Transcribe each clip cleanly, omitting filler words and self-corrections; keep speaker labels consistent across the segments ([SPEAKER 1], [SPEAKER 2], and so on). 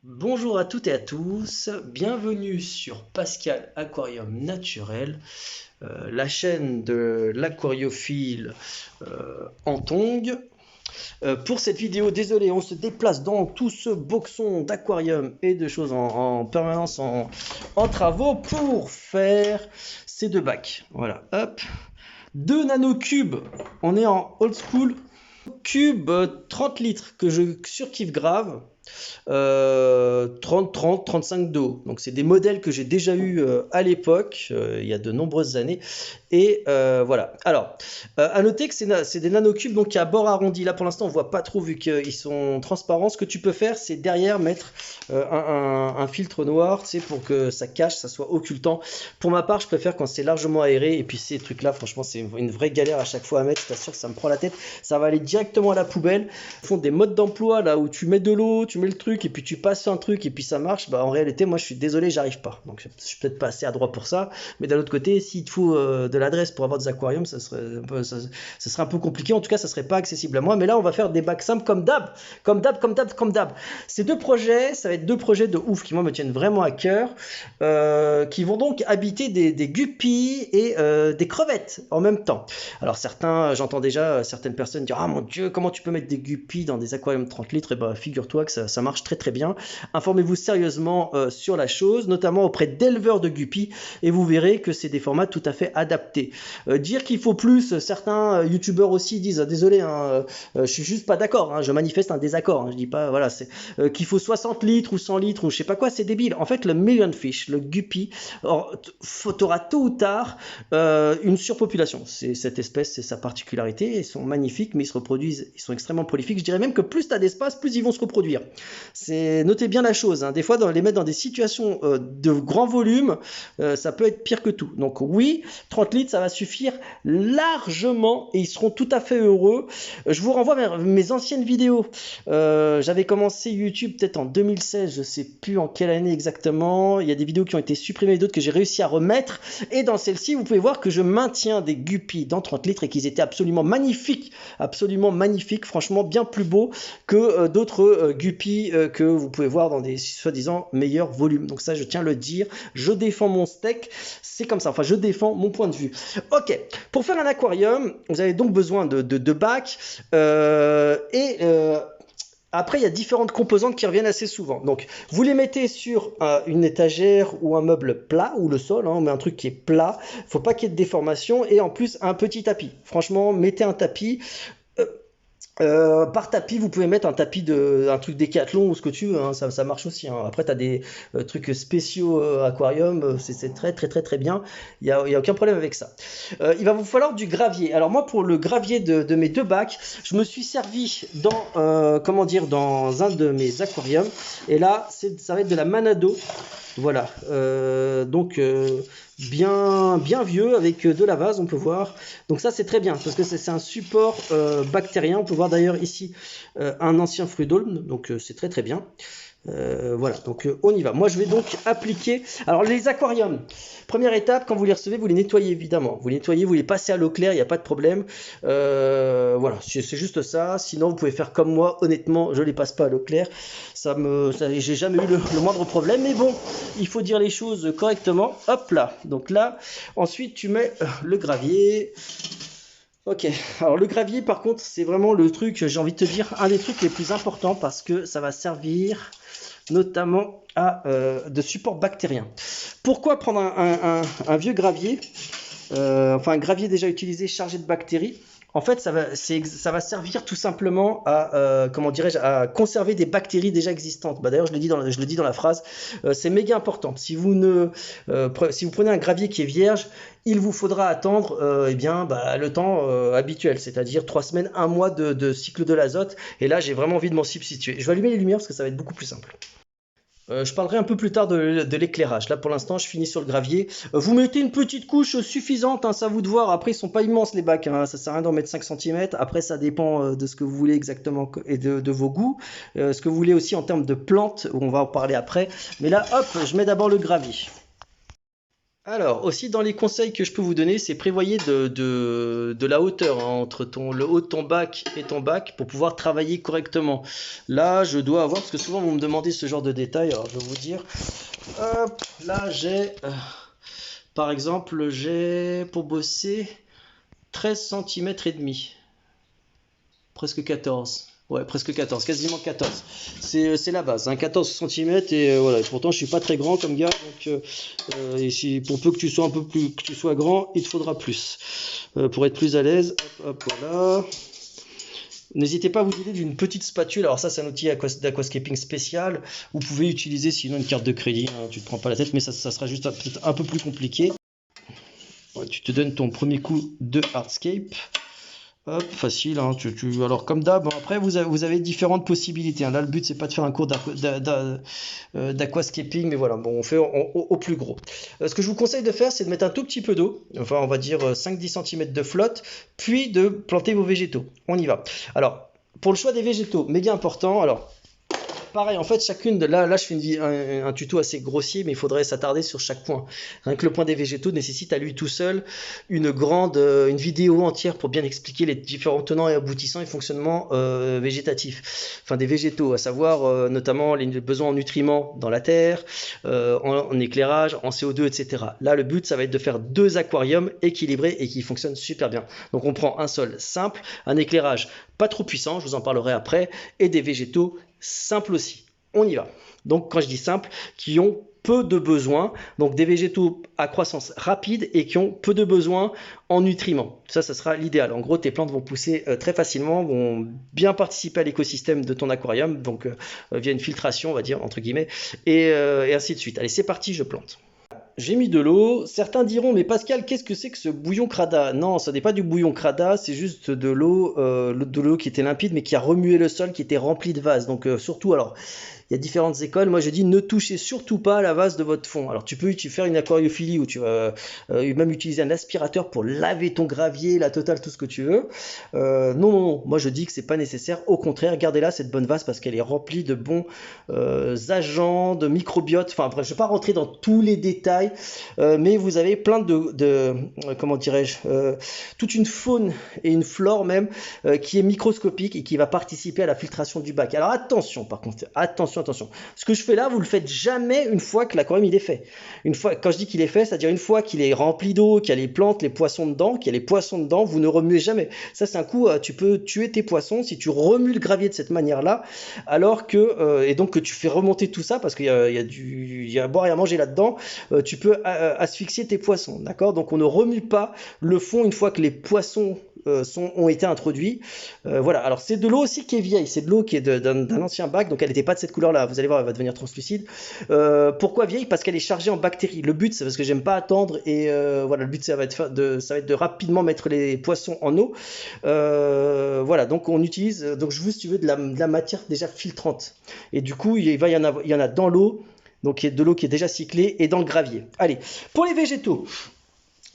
[SPEAKER 1] Bonjour à toutes et à tous, bienvenue sur Pascal Aquarium Naturel, la chaîne de l'aquariophile en tongs. Pour cette vidéo, désolé, on se déplace dans tout ce boxon d'aquarium et de choses en permanence en travaux pour faire ces deux bacs. Voilà, hop. Deux nanocubes, on est en old school. Cube 30 litres que je surkiffe grave. 30, 30, 35 d'eau. Donc c'est des modèles que j'ai déjà eu à l'époque, il y a de nombreuses années. Et voilà. Alors, à noter que c'est des nanocubes donc à bord arrondi. Là pour l'instant on voit pas trop vu qu'ils sont transparents. Ce que tu peux faire c'est derrière mettre un filtre noir, tu sais, pour que ça cache, ça soit occultant. Pour ma part je préfère quand c'est largement aéré. Et puis ces trucs là franchement c'est une vraie galère à chaque fois à mettre. Je t'assure que ça me prend la tête. Ça va aller directement à la poubelle. Ils font des modes d'emploi là où tu mets de l'eau, tu mets le truc et puis tu passes un truc et puis ça marche. Bah en réalité moi je suis désolé, j'arrive pas. Donc je suis peut-être pas assez adroit pour ça, mais d'un autre côté s'il te faut de l'adresse pour avoir des aquariums, ça serait un peu compliqué. En tout cas ça serait pas accessible à moi, mais là on va faire des bacs simples comme d'hab, comme d'hab. Ces deux projets, ça va être deux projets de ouf qui moi me tiennent vraiment à cœur, qui vont donc habiter des guppies et des crevettes en même temps. Alors certains, j'entends déjà certaines personnes dire ah mon dieu, comment tu peux mettre des guppies dans des aquariums 30 litres. Et bah figure-toi que ça marche très très bien. Informez-vous sérieusement sur la chose, notamment auprès d'éleveurs de guppies, et vous verrez que c'est des formats tout à fait adaptés. Dire qu'il faut plus, certains youtubeurs aussi disent désolé, hein, je suis juste pas d'accord, hein, je manifeste un désaccord, hein, je dis pas voilà, c'est qu'il faut 60 litres ou 100 litres ou je sais pas quoi, c'est débile. En fait le million fish, le guppy, t'auras tôt ou tard une surpopulation. C'est cette espèce, c'est sa particularité. Ils sont magnifiques, mais ils se reproduisent, ils sont extrêmement prolifiques. Je dirais même que plus tu as d'espace, plus ils vont se reproduire. Notez bien la chose, hein. Des fois, les mettre dans des situations de grand volume, ça peut être pire que tout. Donc oui, 30 litres, ça va suffire largement et ils seront tout à fait heureux. Je vous renvoie vers mes anciennes vidéos. J'avais commencé YouTube peut-être en 2016, je sais plus en quelle année exactement. Il y a des vidéos qui ont été supprimées, d'autres que j'ai réussi à remettre. Et dans celle-ci, vous pouvez voir que je maintiens des guppies dans 30 litres et qu'ils étaient absolument magnifiques, franchement bien plus beaux que d'autres guppies que vous pouvez voir dans des soi-disant meilleurs volumes. Donc ça, je tiens à le dire, je défends mon steak, c'est comme ça, enfin je défends mon point de vue. Ok, pour faire un aquarium, vous avez donc besoin de bacs après, il y a différentes composantes qui reviennent assez souvent. Donc, vous les mettez sur une étagère ou un meuble plat, ou le sol, hein, on met un truc qui est plat. Faut pas qu'il y ait de déformation. Et en plus, un petit tapis. Franchement, mettez un tapis. Euh, Par tapis, vous pouvez mettre un truc Décathlon ou ce que tu veux, hein, ça marche aussi, hein. Après, tu as des trucs spéciaux aquarium, c'est très très très très bien. Il y a aucun problème avec ça. Il va vous falloir du gravier. Alors moi, pour le gravier de mes deux bacs, je me suis servi dans un de mes aquariums. Et là, ça va être de la Manado. Voilà, bien vieux avec de la vase, on peut voir. Donc ça c'est très bien parce que c'est un support bactérien. On peut voir d'ailleurs ici un ancien fruit d'aulne, donc c'est très très bien. Voilà, donc on y va. Moi je vais donc appliquer. Alors les aquariums, première étape, quand vous les recevez, vous les nettoyez évidemment. Vous les nettoyez, vous les passez à l'eau claire, il n'y a pas de problème. Voilà, c'est juste ça. Sinon vous pouvez faire comme moi, honnêtement, je les passe pas à l'eau claire. J'ai jamais eu le moindre problème, mais bon, il faut dire les choses correctement. Hop là, donc là, ensuite tu mets le gravier. Ok, alors le gravier par contre c'est vraiment le truc, j'ai envie de te dire, un des trucs les plus importants parce que ça va servir notamment à de support bactérien. Pourquoi prendre un vieux gravier, enfin un gravier déjà utilisé chargé de bactéries? En fait, ça va servir tout simplement à, comment dirais-je, à conserver des bactéries déjà existantes. Bah, d'ailleurs, je le dis dans la phrase, c'est méga important. Si vous prenez un gravier qui est vierge, il vous faudra attendre le temps habituel, c'est-à-dire 3 semaines, un mois de cycle de l'azote. Et là, j'ai vraiment envie de m'en substituer. Je vais allumer les lumières parce que ça va être beaucoup plus simple. Je parlerai un peu plus tard de l'éclairage. Là, pour l'instant, je finis sur le gravier. Vous mettez une petite couche suffisante, hein, ça à vous de voir. Après, ils sont pas immenses les bacs, hein, ça sert à rien d'en mettre 5 cm. Après, ça dépend de ce que vous voulez exactement et de vos goûts. Ce que vous voulez aussi en termes de plantes, on va en parler après. Mais là, hop, je mets d'abord le gravier. Alors, aussi dans les conseils que je peux vous donner, c'est prévoyez de la hauteur hein, entre le haut de ton bac et ton bac pour pouvoir travailler correctement. Là, je dois avoir, parce que souvent vous me demandez ce genre de détails, alors je vais vous dire, hop, là j'ai, par exemple, j'ai pour bosser 13 centimètres et demi. Presque 14. Ouais, presque 14, quasiment 14. C'est la base, hein, 14 centimètres et voilà. Et pourtant, je suis pas très grand comme gars, donc et si, pour peu que tu sois un peu plus, que tu sois grand, il te faudra plus pour être plus à l'aise. Hop, hop, voilà. N'hésitez pas à vous aider d'une petite spatule. Alors ça, c'est un outil d'aquascaping spécial. Vous pouvez utiliser sinon une carte de crédit. Hein, tu te prends pas la tête, mais ça sera juste peut-être un peu plus compliqué. Ouais, tu te donnes ton premier coup de hardscape. Hop, facile, hein, alors comme d'hab, bon, après vous avez différentes possibilités. Hein. Là, le but, c'est pas de faire un cours d'aquascaping, mais voilà, bon, on fait au plus gros. Ce que je vous conseille de faire, c'est de mettre un tout petit peu d'eau, enfin, on va dire 5-10 cm de flotte, puis de planter vos végétaux. On y va. Alors, pour le choix des végétaux, méga important, alors... Pareil, en fait, chacune de là, je fais un tuto assez grossier, mais il faudrait s'attarder sur chaque point. Rien que le point des végétaux nécessite à lui tout seul une vidéo entière pour bien expliquer les différents tenants et aboutissants et fonctionnements végétatifs. Enfin, des végétaux, à savoir notamment les besoins en nutriments dans la terre, en éclairage, en CO2, etc. Là, le but, ça va être de faire 2 aquariums équilibrés et qui fonctionnent super bien. Donc, on prend un sol simple, un éclairage pas trop puissant, je vous en parlerai après, et des végétaux simples aussi. On y va. Donc quand je dis simple, qui ont peu de besoins, donc des végétaux à croissance rapide et qui ont peu de besoins en nutriments. Ça sera l'idéal. En gros, tes plantes vont pousser très facilement, vont bien participer à l'écosystème de ton aquarium, donc via une filtration, on va dire, entre guillemets, et ainsi de suite. Allez, c'est parti, je plante. J'ai mis de l'eau. Certains diront, mais Pascal, qu'est-ce que c'est que ce bouillon crada? Non, ce n'est pas du bouillon crada, c'est juste de l'eau qui était limpide, mais qui a remué le sol, qui était rempli de vase. Donc surtout, alors, il y a différentes écoles. Moi, je dis ne touchez surtout pas à la vase de votre fond. Alors, tu peux faire une aquariophilie où tu vas même utiliser un aspirateur pour laver ton gravier, la totale, tout ce que tu veux. Non, non, non. Moi, je dis que c'est pas nécessaire. Au contraire, gardez-la cette bonne vase parce qu'elle est remplie de bons agents, de microbiote. Enfin, bref, je vais pas rentrer dans tous les détails, mais vous avez plein comment dirais-je, toute une faune et une flore même qui est microscopique et qui va participer à la filtration du bac. Alors attention, par contre, attention. Ce que je fais là, vous le faites jamais une fois que l'aquarium il est fait. Une fois, quand je dis qu'il est fait, c'est-à-dire une fois qu'il est rempli d'eau, qu'il y a les plantes, les poissons dedans, qu'il y a les poissons dedans, vous ne remuez jamais. Ça, c'est un coup, tu peux tuer tes poissons si tu remues le gravier de cette manière-là, alors que, et donc que tu fais remonter tout ça, parce qu'il y a à boire et à manger là-dedans, tu peux asphyxier tes poissons, d'accord? Donc on ne remue pas le fond une fois que les poissons ont été introduits. Voilà, alors c'est de l'eau aussi qui est vieille, c'est de l'eau qui est d'un ancien bac, donc elle n'était pas de cette couleur-là, vous allez voir, elle va devenir translucide. Pourquoi vieille? Parce qu'elle est chargée en bactéries. Le but, c'est parce que j'aime pas attendre, et voilà, le but, ça va être de rapidement mettre les poissons en eau. Voilà, donc on utilise, donc je veux, si tu veux, de la matière déjà filtrante. Et du coup, il y en a dans l'eau, donc il y a de l'eau qui est déjà cyclée, et dans le gravier. Allez, pour les végétaux.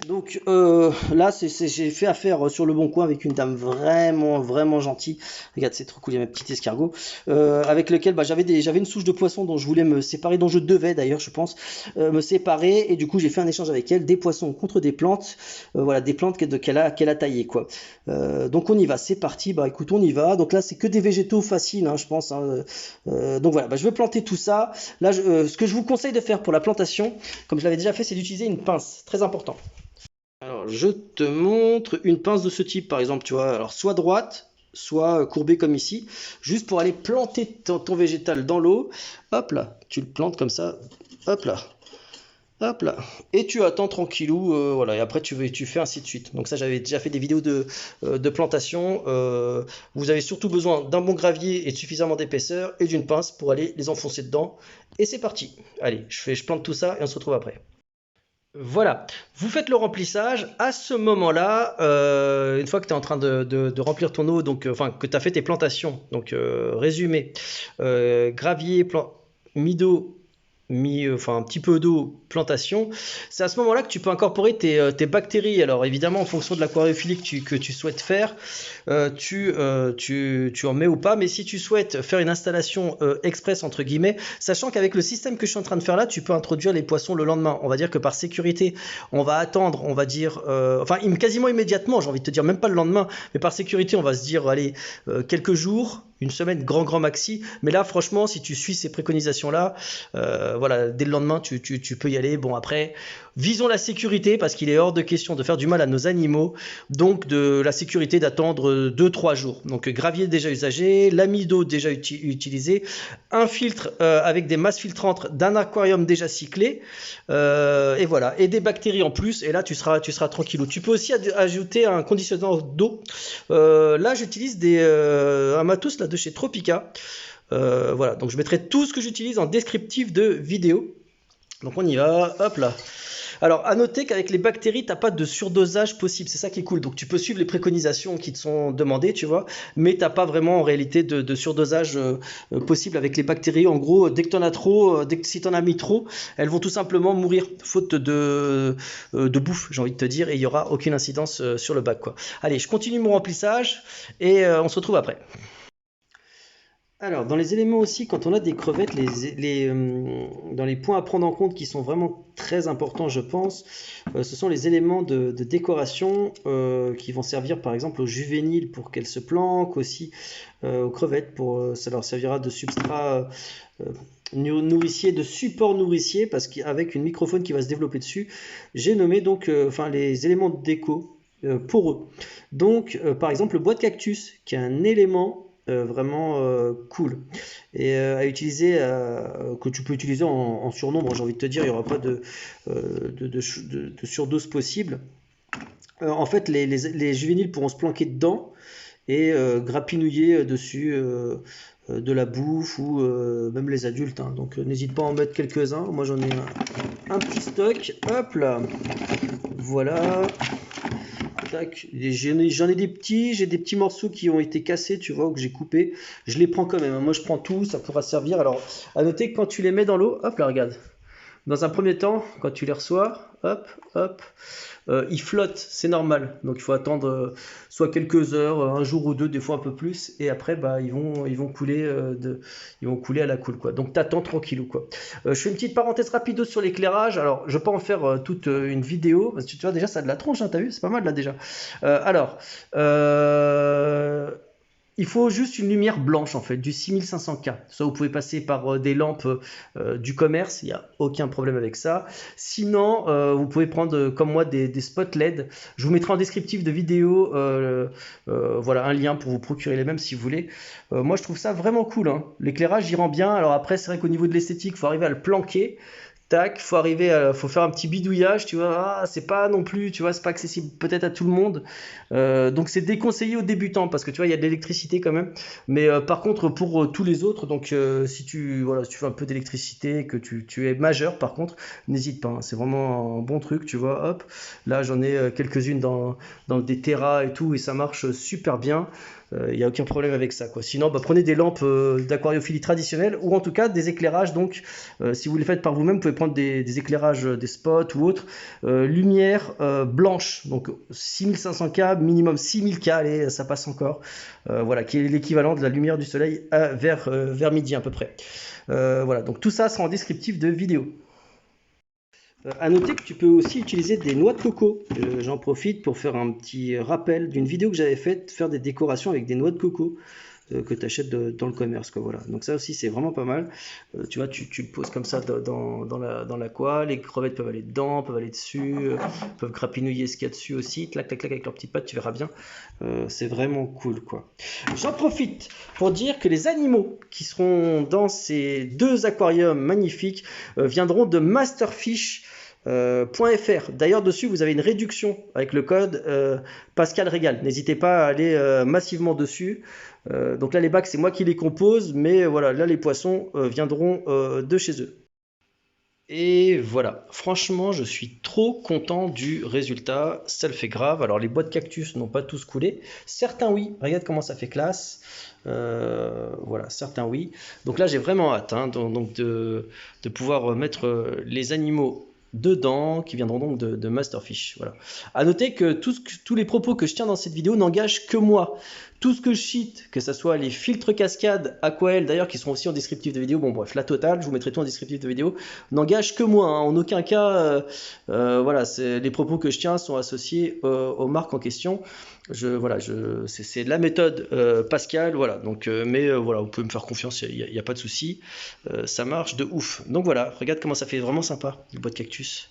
[SPEAKER 1] Donc là, j'ai fait affaire sur le bon coin avec une dame vraiment gentille. Regarde, c'est trop cool, il y a mes petits escargots. Avec lequel j'avais une souche de poisson dont je voulais me séparer, dont je devais d'ailleurs, je pense, me séparer. Et du coup, j'ai fait un échange avec elle, des poissons contre des plantes. Voilà, des plantes qu'elle a taillées, quoi. Donc on y va, c'est parti. Bah écoute, on y va. Donc là, c'est que des végétaux faciles, hein, je pense. Hein. Donc voilà, je vais planter tout ça. Là, ce que je vous conseille de faire pour la plantation, comme je l'avais déjà fait, c'est d'utiliser une pince. Très important. Alors, je te montre une pince de ce type, par exemple, tu vois, alors soit droite, soit courbée comme ici, juste pour aller planter ton végétal dans l'eau. Hop là, tu le plantes comme ça, hop là, et tu attends tranquillou, voilà, et après tu fais ainsi de suite. Donc ça, j'avais déjà fait des vidéos de plantation. Vous avez surtout besoin d'un bon gravier et de suffisamment d'épaisseur et d'une pince pour aller les enfoncer dedans. Et c'est parti. Allez, je plante tout ça et on se retrouve après. Voilà, vous faites le remplissage. À ce moment-là, une fois que tu es en train de remplir ton eau, donc enfin que tu as fait tes plantations, donc résumé, gravier, mis d'eau enfin un petit peu d'eau, plantation, c'est à ce moment-là que tu peux incorporer tes bactéries. Alors évidemment, en fonction de l'aquariophilie que tu souhaites faire, tu en mets ou pas. Mais si tu souhaites faire une installation express, entre guillemets, sachant qu'avec le système que je suis en train de faire là, tu peux introduire les poissons le lendemain. On va dire que par sécurité, on va attendre, on va dire, enfin quasiment immédiatement, j'ai envie de te dire, même pas le lendemain, mais par sécurité, on va se dire, allez, quelques jours, une semaine, grand maxi. Mais là, franchement, si tu suis ces préconisations-là, voilà, dès le lendemain, tu peux y aller. Bon, après, visons la sécurité parce qu'il est hors de question de faire du mal à nos animaux. Donc, de la sécurité d'attendre 2-3 jours. Donc, gravier déjà usagé, l'amido déjà utilisé, un filtre avec des masses filtrantes d'un aquarium déjà cyclé. Et voilà, et des bactéries en plus. Et là, tu seras tranquillou. Tu peux aussi ajouter un conditionneur d'eau. Là, j'utilise un matos là, de chez Tropica. Voilà, donc je mettrai tout ce que j'utilise en descriptif de vidéo. Donc on y va, hop là. Alors à noter qu'avec les bactéries, t'as pas de surdosage possible, c'est ça qui est cool. Donc tu peux suivre les préconisations qui te sont demandées, tu vois, mais t'as pas vraiment en réalité de surdosage possible avec les bactéries. En gros, dès que t'en as trop, si t'en as mis trop, elles vont tout simplement mourir, faute de bouffe, j'ai envie de te dire, et il y aura aucune incidence sur le bac, quoi. Allez, je continue mon remplissage et on se retrouve après. Alors, dans les éléments aussi, quand on a des crevettes, dans les points à prendre en compte qui sont vraiment très importants, je pense, ce sont les éléments de décoration qui vont servir par exemple aux juvéniles pour qu'elles se planquent, aussi aux crevettes, ça leur servira de substrat nourricier, de support nourricier, parce qu'avec une microfaune qui va se développer dessus, j'ai nommé donc enfin, les éléments de déco pour eux. Donc, par exemple, le bois de cactus, qui est un élément vraiment cool et à utiliser que tu peux utiliser en surnombre, j'ai envie de te dire, il n'y aura pas de surdose possible. En fait, les juvéniles pourront se planquer dedans et grappinouiller dessus de la bouffe ou même les adultes, hein. Donc n'hésite pas à en mettre quelques-uns, moi j'en ai un petit stock, hop là, voilà. J'en ai des petits, j'ai des petits morceaux qui ont été cassés, tu vois, ou que j'ai coupés. Je les prends quand même. Moi, je prends tout, ça pourra servir. Alors, à noter que quand tu les mets dans l'eau, hop là, regarde. Dans un premier temps, quand tu les reçois, hop, hop, ils flottent, c'est normal. Donc il faut attendre soit quelques heures, un jour ou deux, des fois un peu plus, et après bah ils vont couler ils vont couler à la cool, quoi. Donc t'attends tranquillou, quoi. Je fais une petite parenthèse rapide sur l'éclairage. Alors je vais pas en faire toute une vidéo parce que tu vois déjà ça a de la tronche, hein, t'as vu, c'est pas mal là déjà. Alors il faut juste une lumière blanche en fait, du 6500K. Soit vous pouvez passer par des lampes du commerce, il n'y a aucun problème avec ça. Sinon, vous pouvez prendre comme moi des spots LED. Je vous mettrai en descriptif de vidéo voilà, un lien pour vous procurer les mêmes si vous voulez. Moi je trouve ça vraiment cool, hein. L'éclairage y rend bien. Alors après c'est vrai qu'au niveau de l'esthétique, il faut arriver à le planquer. Tac, faut faire un petit bidouillage, tu vois. Ah, c'est pas non plus, tu vois, c'est pas accessible peut-être à tout le monde. Donc c'est déconseillé aux débutants parce que tu vois, il y a de l'électricité quand même. Mais par contre, pour tous les autres, donc si tu fais un peu d'électricité, que tu es majeur, par contre, n'hésite pas, hein. C'est vraiment un bon truc, tu vois. Hop, là j'en ai quelques-unes dans des terras et tout, et ça marche super bien. Il n'y a aucun problème avec ça, quoi. Sinon, bah, prenez des lampes d'aquariophilie traditionnelles ou en tout cas des éclairages. Donc, si vous les faites par vous-même, vous pouvez prendre des éclairages, des spots ou autres. Lumière blanche, donc 6500K, minimum 6000K, allez, ça passe encore. Voilà, qui est l'équivalent de la lumière du soleil vers midi à peu près. Voilà, donc tout ça sera en descriptif de vidéo. À noter que tu peux aussi utiliser des noix de coco. J'en profite pour faire un petit rappel d'une vidéo que j'avais faite, faire des décorations avec des noix de coco que tu achètes dans le commerce, quoi, voilà. Donc ça aussi c'est vraiment pas mal. Tu vois, tu le poses comme ça dans l'aqua, les crevettes peuvent aller dedans, peuvent aller dessus, peuvent grappinouiller ce qu'il y a dessus aussi, clac clac clac avec leurs petites pattes, tu verras bien. C'est vraiment cool, quoi. J'en profite pour dire que les animaux qui seront dans ces deux aquariums magnifiques viendront de Masterfish. .fr. D'ailleurs dessus vous avez une réduction avec le code Pascal Régal. N'hésitez pas à aller massivement dessus. Donc là les bacs c'est moi qui les compose, mais voilà, là les poissons viendront de chez eux. Et voilà, franchement, je suis trop content du résultat. Ça le fait grave. Alors, les bois de cactus n'ont pas tous coulé. Certains, oui. Regarde comment ça fait classe. Voilà, certains, oui. Donc là, j'ai vraiment hâte hein, donc de pouvoir mettre les animaux dedans, qui viendront donc de Masterfish. Voilà. À noter que tous les propos que je tiens dans cette vidéo n'engagent que moi. Tout ce que je cite, que ce soit les filtres cascades, Aquael d'ailleurs, qui seront aussi en descriptif de vidéo, bon bref, la totale, je vous mettrai tout en descriptif de vidéo, n'engage que moi, hein. En aucun cas, voilà, les propos que je tiens sont associés aux marques en question. Voilà, c'est la méthode Pascal, voilà. Donc, voilà, vous pouvez me faire confiance, il n'y a pas de souci, ça marche de ouf. Donc voilà, regarde comment ça fait vraiment sympa, le bois de cactus.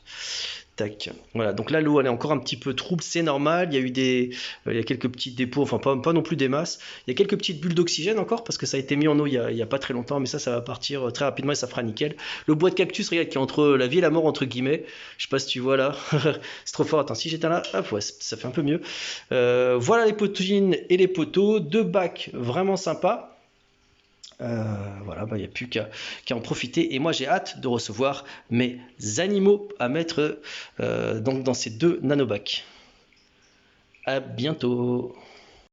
[SPEAKER 1] Tac. Voilà, donc là l'eau elle est encore un petit peu trouble, c'est normal. Il y a quelques petits dépôts, enfin pas non plus des masses. Il y a quelques petites bulles d'oxygène encore parce que ça a été mis en eau il y a pas très longtemps, mais ça va partir très rapidement et ça fera nickel. Le bois de cactus, regarde, qui est entre la vie et la mort entre guillemets. Je sais pas si tu vois là, c'est trop fort. Attends, si j'étais là, hop, ouais, ça fait un peu mieux. Voilà les potines et les poteaux, deux bacs vraiment sympas. Voilà, il n'y a plus qu'à en profiter. Et moi, j'ai hâte de recevoir mes animaux à mettre donc dans ces deux nanobacs. À bientôt.